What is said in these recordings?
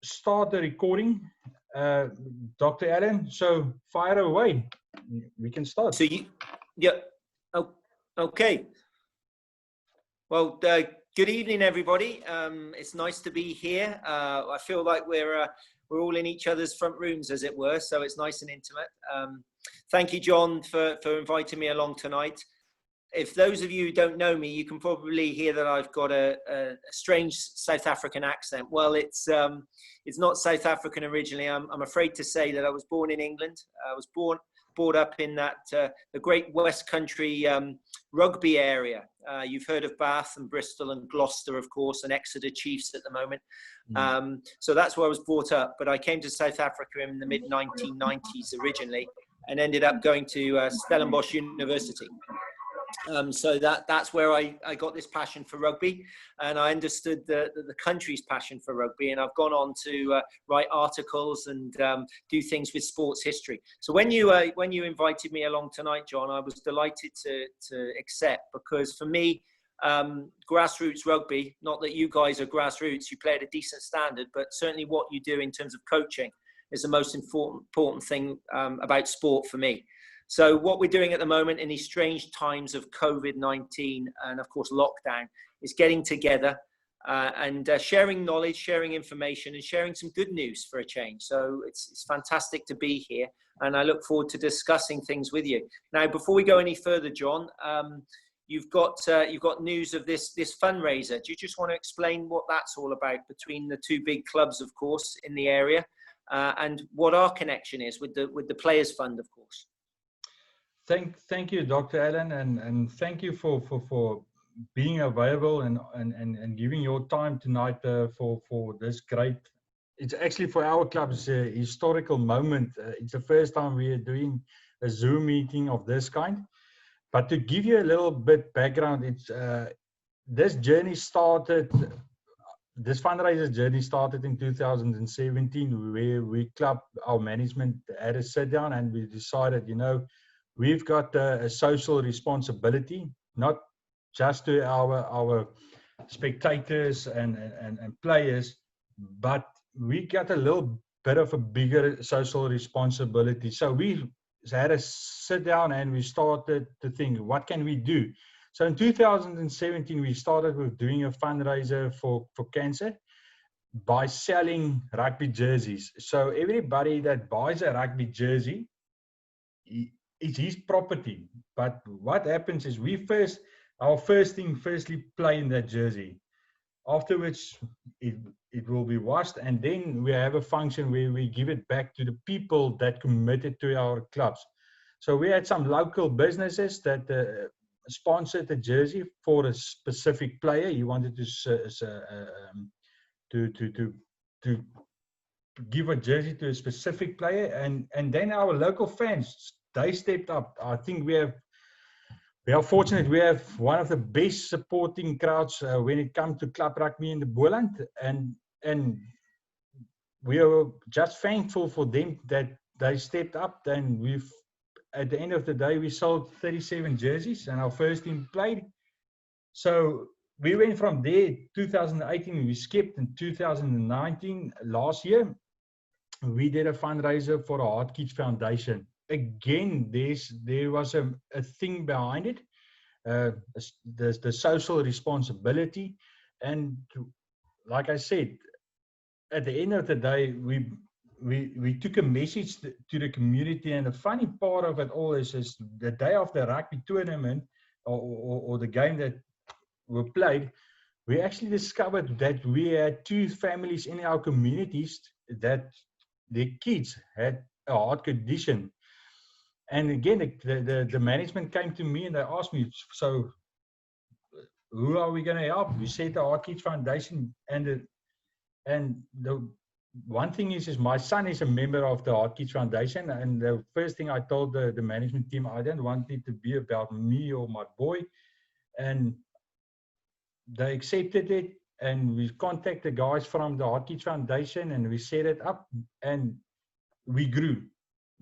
start the recording, Dr. Allen. So fire away. We can start. So yeah. Oh, okay. Well, good evening, everybody. It's nice to be here. I feel like we're all in each other's front rooms, as it were. So it's nice and intimate. Thank you, John, for inviting me along tonight. If those of you who don't know me, you can probably hear that I've got a strange South African accent. Well, it's not South African originally. I'm afraid to say that I was born in England. I was brought up in that the Great West Country rugby area. You've heard of Bath and Bristol and Gloucester, of course, and Exeter Chiefs at the moment. So that's where I was brought up. But I came to South Africa in the mid-1990s originally and ended up going to Stellenbosch University. So that's where I got this passion for rugby, and I understood the country's passion for rugby, and I've gone on to write articles and do things with sports history. So when you invited me along tonight, John, I was delighted to accept, because for me, grassroots rugby, not that you guys are grassroots, you play at a decent standard, but certainly what you do in terms of coaching is the most important thing about sport for me. So what we're doing at the moment in these strange times of COVID-19 and, of course, lockdown is getting together and sharing knowledge, sharing information, and sharing some good news for a change. So it's fantastic to be here, and I look forward to discussing things with you. Now, before we go any further, John, you've got news of this fundraiser. Do you just want to explain what that's all about between the two big clubs, of course, in the area, and what our connection is with the Players Fund, of course? Thank you, Dr. Allen, and thank you for being available and giving your time tonight for this great. It's actually for our club, it's a historical moment. It's the first time we are doing a Zoom meeting of this kind. But to give you a little bit background, it's this fundraiser journey started in 2017, where our management had a sit down and we decided, we've got a social responsibility, not just to our spectators and players, but we got a little bit of a bigger social responsibility. So we had a sit down and we started to think, what can we do? So in 2017, we started with doing a fundraiser for cancer by selling rugby jerseys. So everybody that buys a rugby jersey, it's his property. But what happens is our first thing play in that jersey. Afterwards, it will be washed, and then we have a function where we give it back to the people that committed to our clubs. So we had some local businesses that sponsored the jersey for a specific player. He wanted to give a jersey to a specific player, and then our local fans, they stepped up. I think we are fortunate. We have one of the best supporting crowds when it comes to club rugby in the Boland, and we are just thankful for them that they stepped up. And at the end of the day, we sold 37 jerseys, and our first team played. So we went from there. 2018, we skipped. In 2019, last year, we did a fundraiser for a Heart Kids Foundation. Again, there was a thing behind it, the social responsibility, and like I said, at the end of the day, we took a message to the community. And the funny part of it all is the day of the rugby tournament or the game that were played, we actually discovered that we had 2 families in our communities that their kids had a heart condition. And again, the management came to me and they asked me, so who are we going to help? We said the Heart Kids Foundation. And the one thing is my son is a member of the Heart Kids Foundation. And the first thing I told the management team, I didn't want it to be about me or my boy. And they accepted it. And we contacted the guys from the Heart Kids Foundation and we set it up, and we grew.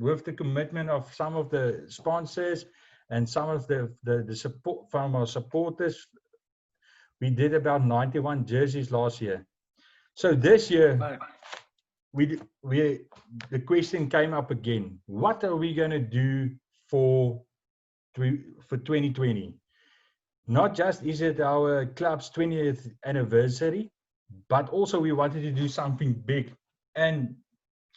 With the commitment of some of the sponsors and some of the support from our supporters, we did about 91 jerseys last year. So this year, the question came up again. What are we going to do for 2020? Not just is it our club's 20th anniversary, but also we wanted to do something big. And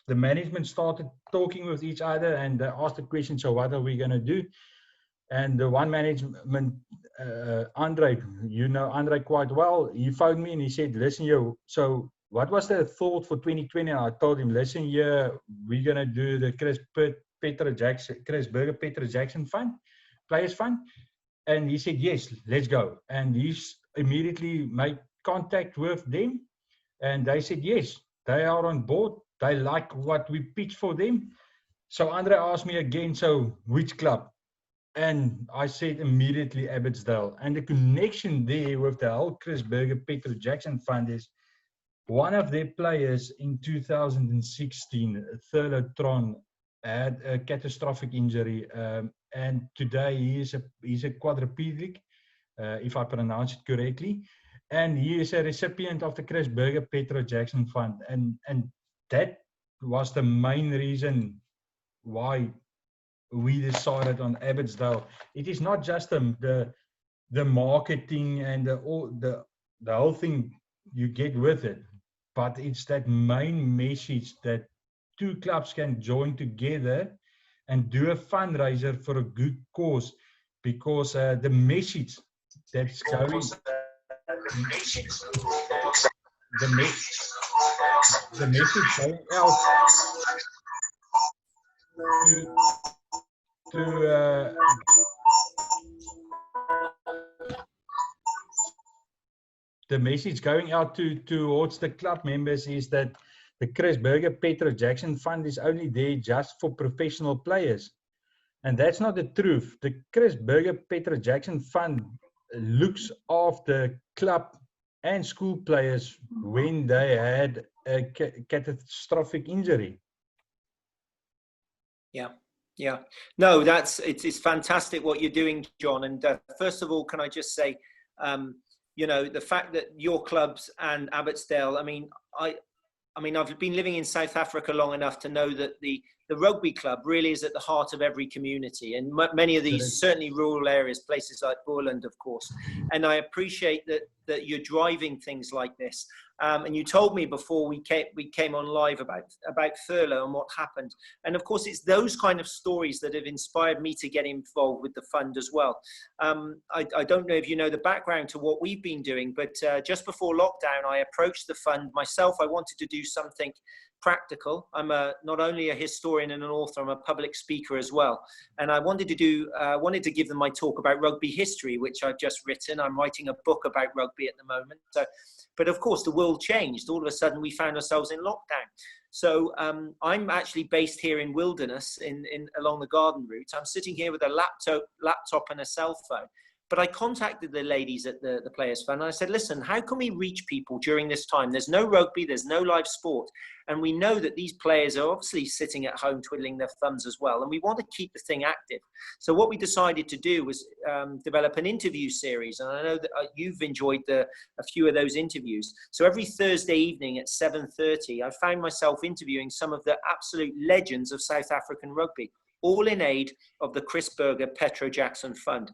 the management started talking with each other, and they asked the question, so what are we going to do? And the one management, Andre, you know Andre quite well, he phoned me and he said, listen, so what was the thought for 2020? And I told him, listen, we're going to do the Chris Burger Petro Jackson Fund, Players Fund. And he said, yes, let's go. And he's immediately made contact with them. And they said, yes, they are on board. They like what we pitch for them. So Andre asked me again, so which club? And I said immediately Abottsdale. And the connection there with the whole Chris Burger Petro Jackson Fund is one of their players in 2016, Thurlow Tron, had a catastrophic injury. And today he's a quadriplegic, if I pronounce it correctly. And he is a recipient of the Chris Burger Petro Jackson Fund. And that was the main reason why we decided on Abottsdale. It is not just the marketing and the whole thing you get with it, but it's that main message that two clubs can join together and do a fundraiser for a good cause, because the message that's going, the message going out to the message going out towards the club members is that the Chris Burger Petro Jackson Fund is only there just for professional players. And that's not the truth. The Chris Burger Petro Jackson Fund looks after club and school players when they had a catastrophic injury. Yeah. No, it's fantastic what you're doing, John. And first of all, can I just say, the fact that your clubs and Abottsdale, I mean, I've been living in South Africa long enough to know that the rugby club really is at the heart of every community, and many of these, certainly rural areas, places like Boland, of course. And I appreciate that you're driving things like this. And you told me before we came on live about Thurlow and what happened. And of course, it's those kind of stories that have inspired me to get involved with the fund as well. I don't know if you know the background to what we've been doing, but just before lockdown, I approached the fund myself. I wanted to do something practical. I'm not only a historian and an author, I'm a public speaker as well. And I wanted to give them my talk about rugby history, which I've just written. I'm writing a book about rugby at the moment. But of course, the world changed. All of a sudden, we found ourselves in lockdown. So I'm actually based here in Wilderness, along the garden route. I'm sitting here with a laptop and a cell phone. But I contacted the ladies at the Players Fund and I said, listen, how can we reach people during this time? There's no rugby, there's no live sport. And we know that these players are obviously sitting at home twiddling their thumbs as well. And we want to keep the thing active. So what we decided to do was develop an interview series. And I know that you've enjoyed a few of those interviews. So every Thursday evening at 7:30, I found myself interviewing some of the absolute legends of South African rugby, all in aid of the Chris Burger Petro Jackson Fund.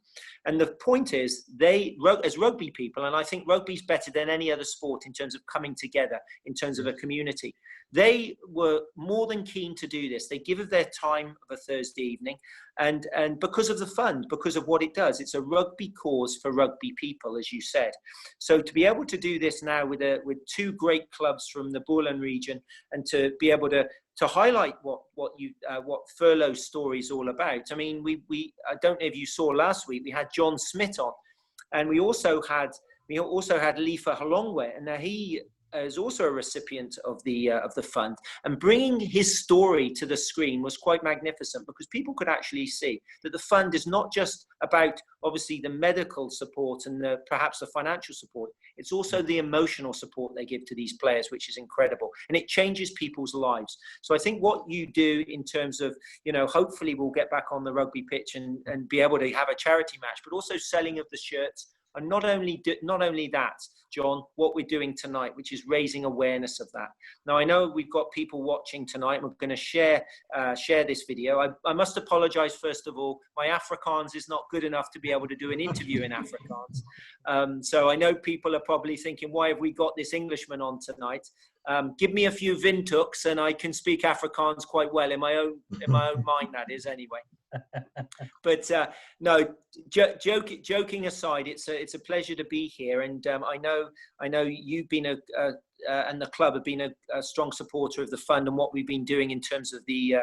And the point is, as rugby people, and I think rugby's better than any other sport in terms of coming together, in terms of a community, they were more than keen to do this. They give of their time of a Thursday evening, and because of the fund, because of what it does, it's a rugby cause for rugby people, as you said. So to be able to do this now with two great clubs from the Boland region, and to be able to highlight what Thurlow's story is all about. I mean, I don't know if you saw last week, we had John Smith on, and we also had Lifa Halongwe, and now he is also a recipient of the fund, and bringing his story to the screen was quite magnificent, because people could actually see that the fund is not just about obviously the medical support and perhaps the financial support. It's also the emotional support they give to these players, which is incredible, and it changes people's lives. So I think what you do in terms of, hopefully we'll get back on the rugby pitch and be able to have a charity match, but also selling of the shirts, And not only that, John, what we're doing tonight, which is raising awareness of that. Now, I know we've got people watching tonight. We're going to share this video. I must apologize, first of all. My Afrikaans is not good enough to be able to do an interview in Afrikaans. So I know people are probably thinking, why have we got this Englishman on tonight? Give me a few Windhoeks and I can speak Afrikaans quite well in my own mind, that is, anyway. But no, joking aside, it's a pleasure to be here, and I know you've been and the club have been a strong supporter of the fund and what we've been doing in terms of the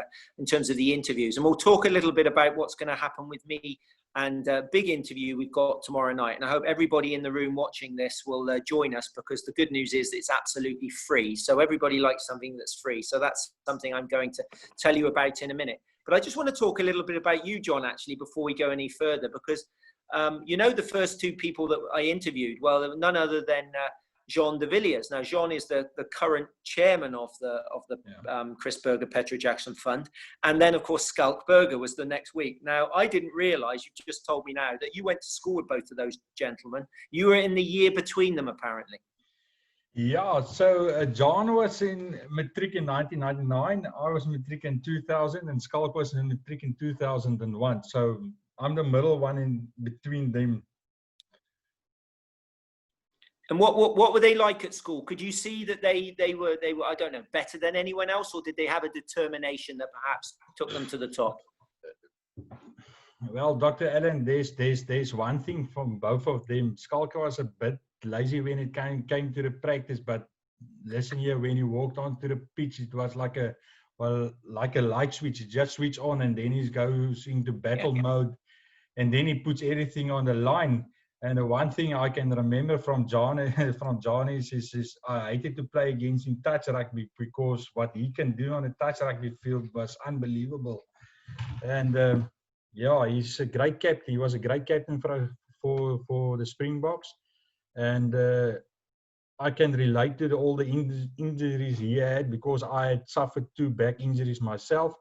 interviews, and we'll talk a little bit about what's going to happen with me and a big interview we've got tomorrow night. And I hope everybody in the room watching this will join us, because the good news is it's absolutely free. So everybody likes something that's free. So that's something I'm going to tell you about in a minute. But I just want to talk a little bit about you, John, actually, before we go any further, because the first two people that I interviewed, well, none other than Jean de Villiers. Now, Jean is the current chairman of the Chris Berger Petro Jackson Fund. And then, of course, Skalk Berger was the next week. Now, I didn't realize, you just told me now, that you went to school with both of those gentlemen. You were in the year between them, apparently. Yeah, so John was in matric in 1999. I was matric in 2000, and Skalk was in matric in 2001. So I'm the middle one in between them. And what were they like at school? Could you see that they were I don't know, better than anyone else, or did they have a determination that perhaps took them to the top? Well, Dr. Allen, there's one thing from both of them. Skalk was a bit lazy when it came to the practice, but listen here, when he walked onto the pitch, it was like a light switch. You just switch on, and then he goes into battle mode, and then he puts everything on the line. And the one thing I can remember from John is I hated to play against him touch rugby, because what he can do on a touch rugby field was unbelievable. And he's a great captain. He was a great captain for the Springboks. And I can relate to all the injuries he had, because I had suffered 2 back injuries myself.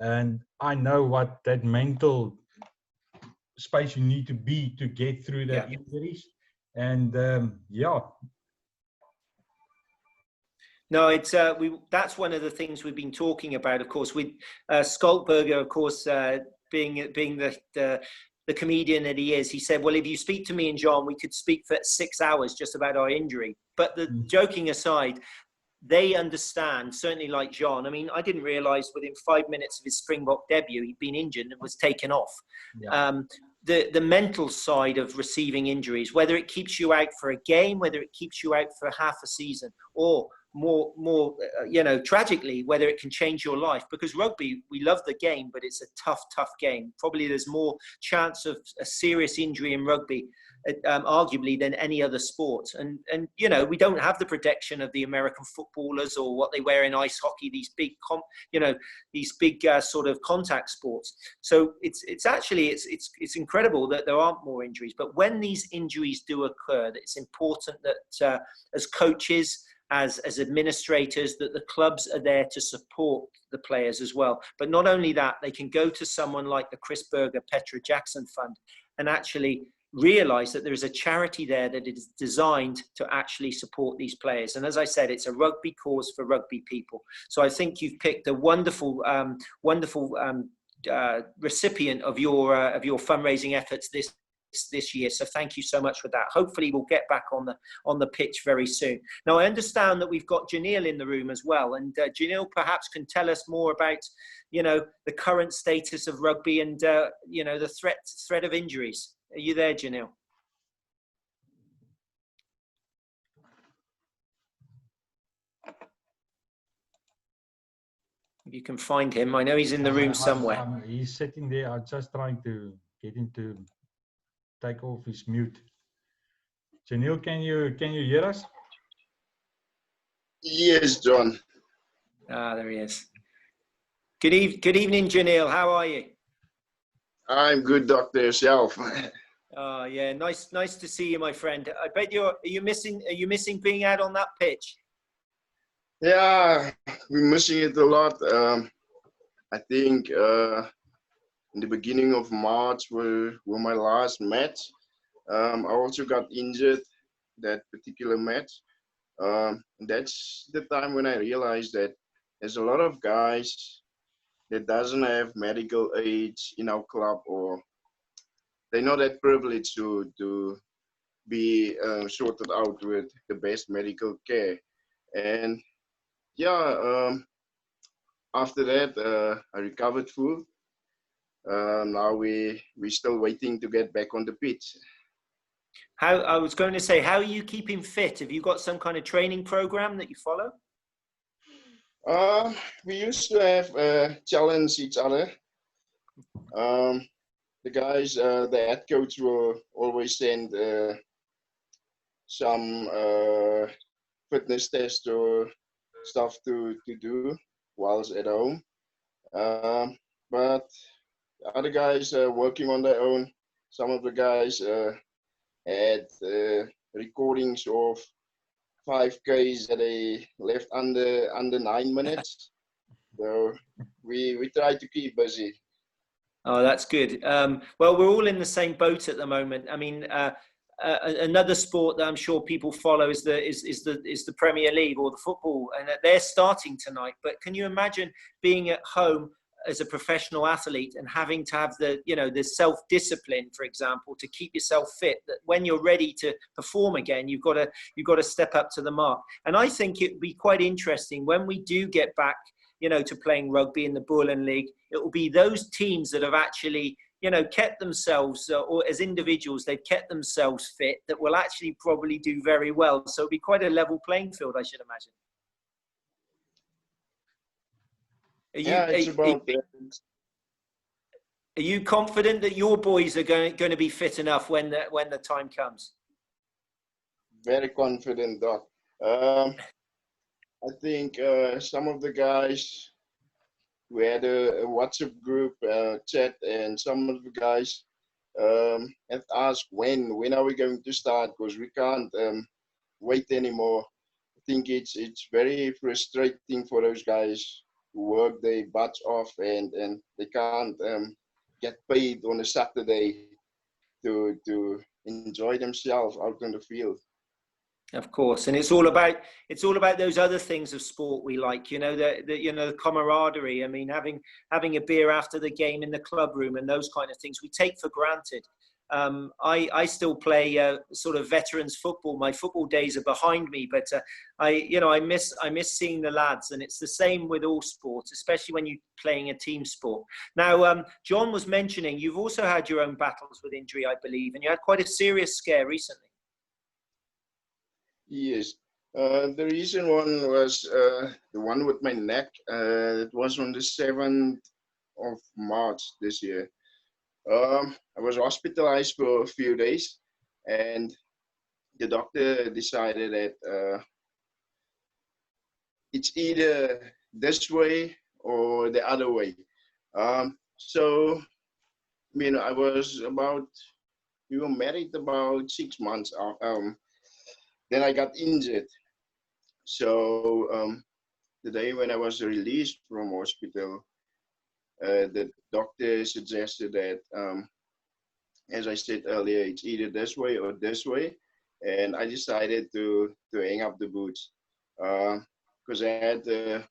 And I know what that mental space you need to be to get through that injuries. And No, it's that's one of the things we've been talking about, of course, with Skalk Berger, of course, being the comedian that he is. He said, well, if you speak to me and John, we could speak for 6 hours just about our injury. But joking aside, they understand, certainly like Jean. I mean, I didn't realize within 5 minutes of his Springbok debut, he'd been injured and was taken off. The mental side of receiving injuries, whether it keeps you out for a game, whether it keeps you out for half a season, or more tragically, whether it can change your life. Because rugby, we love the game, but it's a tough game. Probably there's more chance of a serious injury in rugby, arguably, than any other sport. And we don't have the protection of the American footballers or what they wear in ice hockey, these big sort of contact sports. So it's actually incredible that there aren't more injuries. But when these injuries do occur, it's important that as coaches, as administrators, that the clubs are there to support the players as well. But not only that, they can go to someone like the Chris Berger Petro Jackson Fund and actually realize that there is a charity there that is designed to actually support these players. And as I said, it's a rugby cause for rugby people. So I think you've picked a wonderful recipient of your fundraising efforts this year. So thank you so much for that. Hopefully we'll get back on the pitch very soon. Now, I understand that we've got Janelle in the room as well, and Janelle perhaps can tell us more about the current status of rugby and the threat of injuries. Are you there, Janelle? If you can find him. I know he's in the room somewhere. He's sitting there. I'm just trying to get him to take off his mute. Janelle, can you hear us? Yes, John. There he is. Good evening, Janelle. How are you? I'm good, Doctor. Yourself? Oh yeah, nice to see you, my friend. I bet are you missing being out on that pitch? Yeah, we're missing it a lot. I think in the beginning of March were my last match. I also got injured that particular match. That's the time when I realized that there's a lot of guys that doesn't have medical aids in our club, or they're not that privileged to be sorted out with the best medical care. And yeah, after that, I recovered full. Now we're still waiting to get back on the pitch. How I was going to say, how are you keeping fit? Have you got some kind of training program that you follow? We used to have challenge each other. The guys, the head coach will always send some fitness tests or stuff to do whilst at home. But other guys are working on their own. Some of the guys had recordings of 5Ks that they left under 9 minutes. So we try to keep busy. Oh, that's good. Well, we're all in the same boat at the moment. I mean, another sport that I'm sure people follow is the Premier League or the football, and they're starting tonight. But can you imagine being at home as a professional athlete and having to have the self-discipline, for example, to keep yourself fit, that when you're ready to perform again, you've got to step up to the mark. And I think it would be quite interesting when we do get back, to playing rugby in the Boerland League. It will be those teams that have actually, kept themselves, or as individuals, they've kept themselves fit, that will actually probably do very well. So it'll be quite a level playing field, I should imagine. Are you confident that your boys are going to be fit enough when the time comes? Very confident, Doc. I think some of the guys, we had a WhatsApp group chat, and some of the guys have asked when are we going to start, because we can't wait anymore. I think it's very frustrating for those guys who work their butts off and they can't get paid on a Saturday to enjoy themselves out on the field. Of course, and it's all about those other things of sport we like, the camaraderie. I mean, having a beer after the game in the club room and those kind of things we take for granted. I still play sort of veterans football. My football days are behind me, but I miss seeing the lads, and it's the same with all sports, especially when you're playing a team sport. Now, John was mentioning you've also had your own battles with injury, I believe, and you had quite a serious scare recently. Yes. The recent one was the one with my neck. It was on the 7th of March this year. I was hospitalized for a few days, and the doctor decided that it's either this way or the other way. So, we were married about 6 months. Then I got injured. So the day when I was released from hospital, the doctor suggested that, as I said earlier, it's either this way or this way. And I decided to hang up the boots because I had a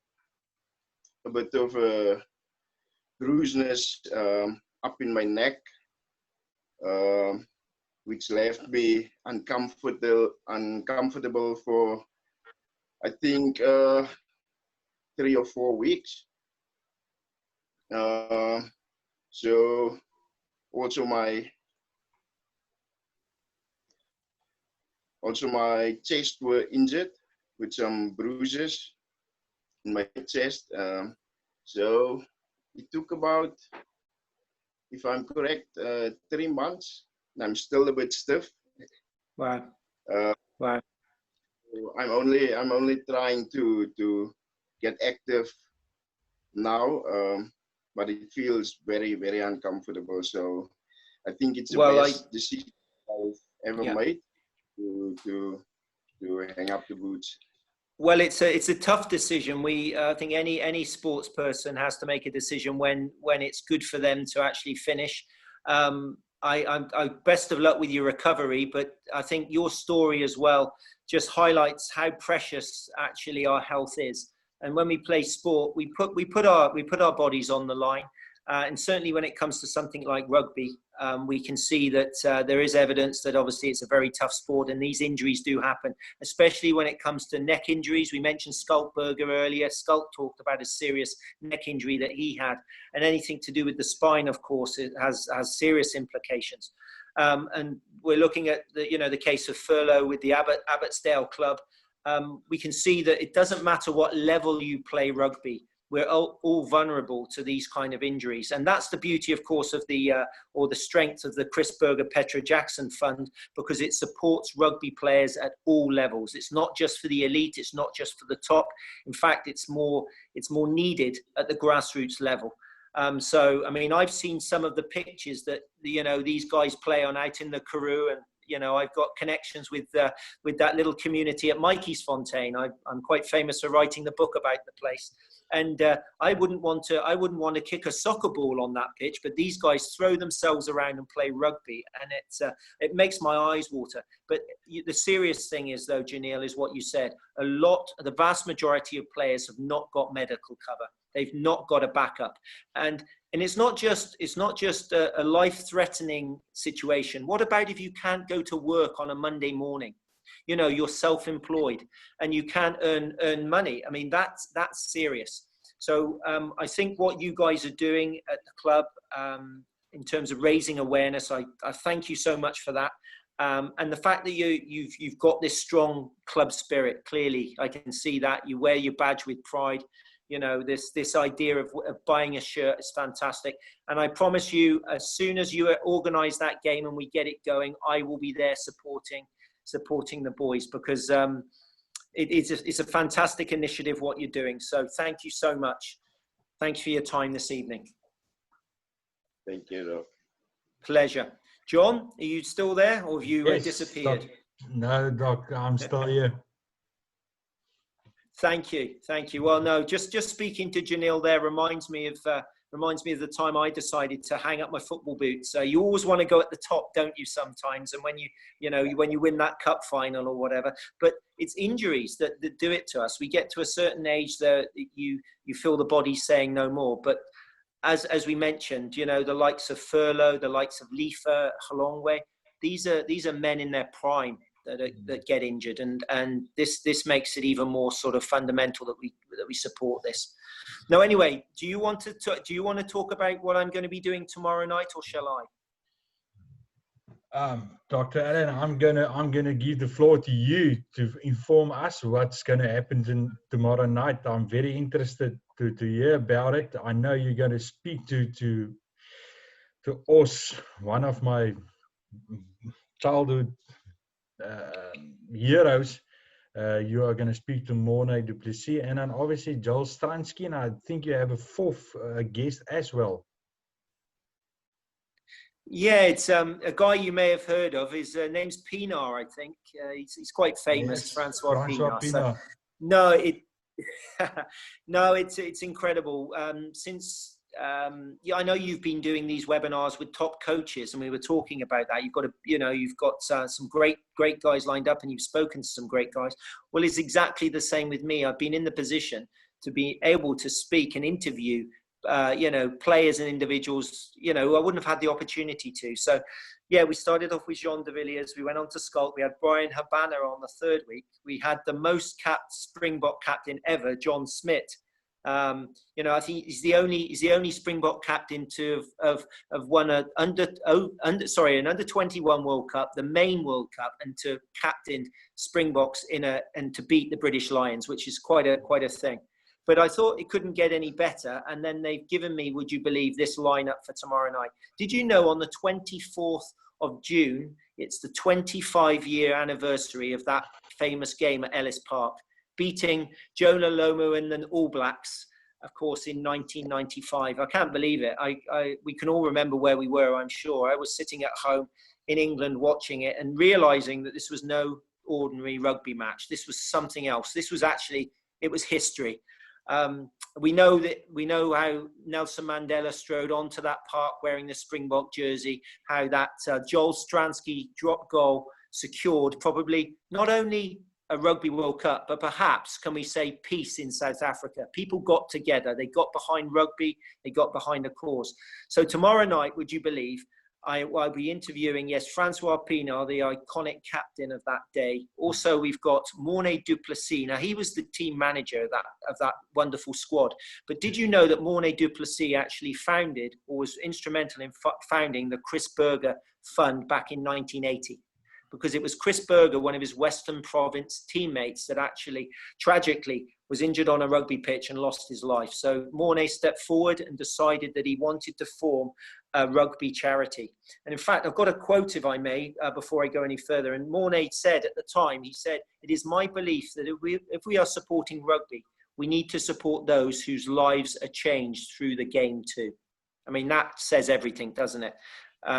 bit of a bruiseness up in my neck, which left me uncomfortable for, I think, 3 or 4 weeks. So also my chest were injured with some bruises in my chest. So it took about, if I'm correct, 3 months. And I'm still a bit stiff. Wow. Wow. I'm only trying to get active now, but it feels very, very uncomfortable. So I think it's the best decision I've ever made to hang up the boots. Well, it's a tough decision. I think any sports person has to make a decision when it's good for them to actually finish. I best of luck with your recovery, but I think your story as well just highlights how precious actually our health is. And when we play sport, we put our bodies on the line. And certainly when it comes to something like rugby, we can see that there is evidence that obviously it's a very tough sport and these injuries do happen, especially when it comes to neck injuries. We mentioned Skultberger earlier. Skult talked about a serious neck injury that he had, and anything to do with the spine, of course, it has serious implications. And we're looking at the case of Furlow with the Abottsdale club. We can see that it doesn't matter what level you play rugby. We're all vulnerable to these kind of injuries. And that's the beauty, of course, of the strength of the Chris Berger Petro Jackson Fund, because it supports rugby players at all levels. It's not just for the elite. It's not just for the top. In fact, it's more needed at the grassroots level. So, I mean, I've seen some of the pictures that, these guys play on out in the Karoo, and I've got connections with that little community at Mikey's Fontaine. I'm quite famous for writing the book about the place. And I wouldn't want to kick a soccer ball on that pitch, but these guys throw themselves around and play rugby, and it makes my eyes water. But the serious thing is, though, Janelle, is what you said. The vast majority of players have not got medical cover. They've not got a backup, and it's not just a life-threatening situation. What about if you can't go to work on a Monday morning? You're self-employed and you can't earn money. I mean, that's serious. So I think what you guys are doing at the club in terms of raising awareness, I thank you so much for that. And the fact that you've got this strong club spirit, clearly, I can see that. You wear your badge with pride. This idea of buying a shirt is fantastic. And I promise you, as soon as you organise that game and we get it going, I will be there supporting the boys, because it's a fantastic initiative what you're doing. So thank you so much. Thanks for your time this evening. Thank you, Doc. Pleasure. John, are you still there, or have you disappeared? Doc. No, Doc, I'm still here. Thank you. Well, no, just speaking to Janelle there reminds me of the time I decided to hang up my football boots. You always want to go at the top, don't you, sometimes? And when you win that cup final or whatever, but it's injuries that do it to us. We get to a certain age that you feel the body saying no more. But as we mentioned, the likes of Furlow, the likes of Leifa, Halongwe, these are men in their prime that get injured, and this makes it even more sort of fundamental that we support this. Now, anyway, do you want to talk about what I'm going to be doing tomorrow night, or shall I? Dr. Allen, I'm gonna give the floor to you to inform us what's going to happen tomorrow night. I'm very interested to hear about it. I know you're going to speak to Os, one of my childhood heroes. You are going to speak to Mornay du Plessis, and then obviously Joel Stransky, and I think you have a fourth guest as well. Yeah, it's a guy you may have heard of. His name's Pinar, I think. He's quite famous, yes, Francois Pinar. So, no, it's incredible. I know you've been doing these webinars with top coaches, and we were talking about that. You've got some great guys lined up, and you've spoken to some great guys. Well, it's exactly the same with me. I've been in the position to be able to speak and interview, players and individuals, who I wouldn't have had the opportunity to. So, yeah, we started off with Jean de Villiers. We went on to Schalk. We had Brian Habana on the third week. We had the most capped Springbok captain ever, John Smith. I think he's the only Springbok captain to have won an under 21 World Cup, the main World Cup, and to captain Springboks and to beat the British Lions, which is quite a thing. But I thought it couldn't get any better, and then they've given me, would you believe, this lineup for tomorrow night. Did you know on the 24th of June, it's the 25-year anniversary of that famous game at Ellis Park, beating Jonah Lomu and the All Blacks, of course, in 1995. I can't believe it. We can all remember where we were, I'm sure. I was sitting at home in England watching it and realizing that this was no ordinary rugby match. This was something else. It was history. We know how Nelson Mandela strode onto that park wearing the Springbok jersey, how that Joel Stransky drop goal secured probably not only a Rugby World Cup, but perhaps, can we say, peace in South Africa. People got together, they got behind rugby, they got behind the cause. So tomorrow night, would you believe, I'll be interviewing, yes, Francois Pienaar, the iconic captain of that day. Also, we've got Morné du Plessis. Now, he was the team manager of that wonderful squad. But did you know that Morné du Plessis actually founded, or was instrumental in founding, the Chris Berger Fund back in 1980? Because it was Chris Berger, one of his Western Province teammates, that actually tragically was injured on a rugby pitch and lost his life. So Morné stepped forward and decided that he wanted to form a rugby charity. And in fact, I've got a quote, if I may, before I go any further. And Morné said at the time, he said, "It is my belief that if we are supporting rugby, we need to support those whose lives are changed through the game too." I mean, that says everything, doesn't it?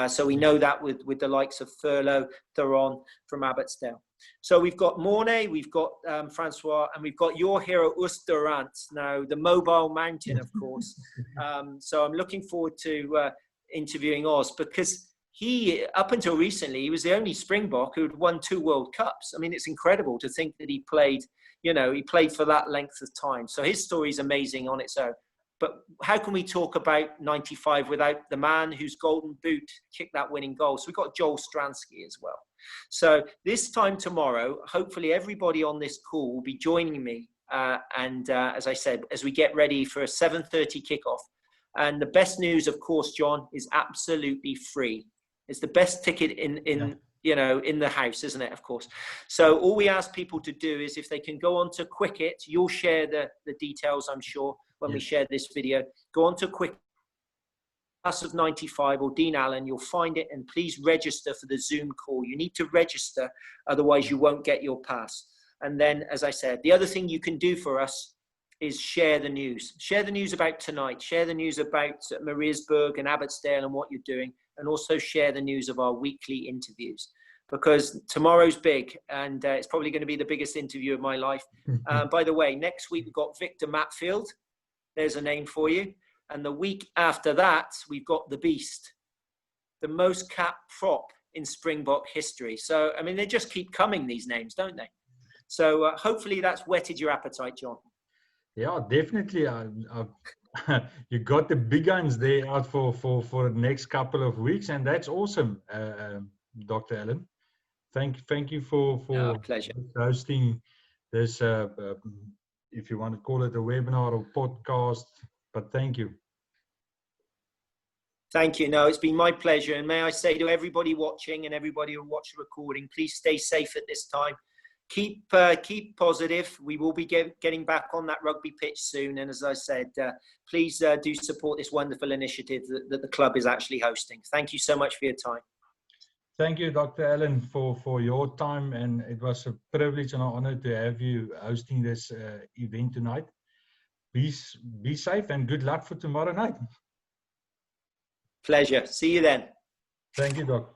So we know that with the likes of Thurlow, Theron from Abottsdale. So we've got Morné, we've got Francois, and we've got your hero, Oesterrand, now the mobile mountain, of course. So I'm looking forward to interviewing Oz, because he, up until recently, he was the only Springbok who had won 2 World Cups. I mean, it's incredible to think that he played, he played for that length of time. So his story is amazing on its own. But how can we talk about 95 without the man whose golden boot kicked that winning goal? So we've got Joel Stransky as well. So this time tomorrow, hopefully everybody on this call will be joining me. As I said, as we get ready for a 7:30 kickoff. And the best news, of course, John, is absolutely free. It's the best ticket in the house, isn't it? Of course. So all we ask people to do is, if they can go on to Quicket, you'll share the details, I'm sure, when we share this video. Go on to Quicket, Class of 95 or Dean Allen, you'll find it, and please register for the Zoom call. You need to register, otherwise you won't get your pass. And then, as I said, the other thing you can do for us is share the news. Share the news about tonight. Share the news about Mooreesburg and Abottsdale and what you're doing. And also share the news of our weekly interviews, because tomorrow's big, and it's probably going to be the biggest interview of my life. By the way, next week we've got Victor Matfield. There's a name for you. And the week after that, we've got the Beast, the most capped prop in Springbok history. So, I mean, they just keep coming, these names, don't they? So hopefully that's whetted your appetite, John. Yeah, definitely. You got the big guns there out for the next couple of weeks, and that's awesome, Dr. Allen. Thank you for pleasure. hosting this, if you want to call it a webinar or podcast, but thank you. Thank you. No, it's been my pleasure. And may I say to everybody watching and everybody who watch the recording, please stay safe at this time. Keep positive. We will be getting back on that rugby pitch soon. And as I said, please do support this wonderful initiative that the club is actually hosting. Thank you so much for your time. Thank you, Dr. Allen, for your time. And it was a privilege and an honor to have you hosting this event tonight. Please be safe and good luck for tomorrow night. Pleasure. See you then. Thank you, Doc.